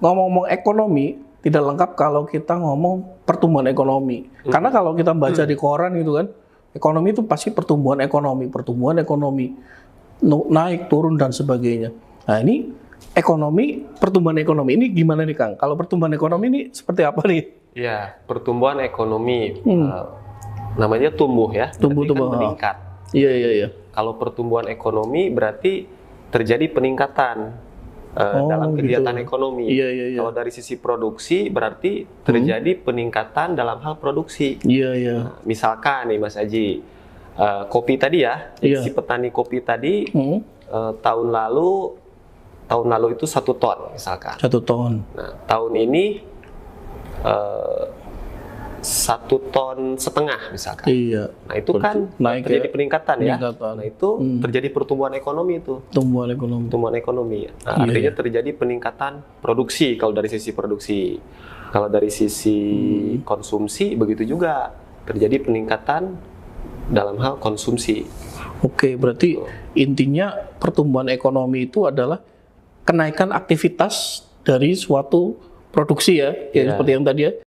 ngomong-ngomong ekonomi tidak lengkap kalau kita ngomong pertumbuhan ekonomi. Karena kalau kita baca di koran gitu kan, ekonomi itu pasti pertumbuhan ekonomi naik, turun dan sebagainya. Nah ini ekonomi, pertumbuhan ekonomi ini gimana nih Kang? Kalau pertumbuhan ekonomi ini seperti apa nih? Ya, pertumbuhan ekonomi namanya tumbuh ya, Tumbuh kan meningkat. Iya. Kalau pertumbuhan ekonomi berarti terjadi peningkatan dalam kegiatan ekonomi. Iya. Kalau dari sisi produksi berarti terjadi peningkatan dalam hal produksi. Iya. Nah, misalkan nih Mas Aji, kopi tadi ya, si petani kopi tadi tahun lalu itu 1 ton misalkan. 1 ton. Nah, tahun ini 1,5 ton misalkan. Iya. Nah itu kan naik terjadi ya, peningkatan ya. Nah itu terjadi pertumbuhan ekonomi itu. Pertumbuhan ekonomi. Nah, artinya terjadi peningkatan produksi kalau dari sisi produksi. Kalau dari sisi konsumsi begitu juga terjadi peningkatan dalam hal konsumsi. Oke, berarti intinya pertumbuhan ekonomi itu adalah kenaikan aktivitas dari suatu produksi ya, seperti yang tadi ya.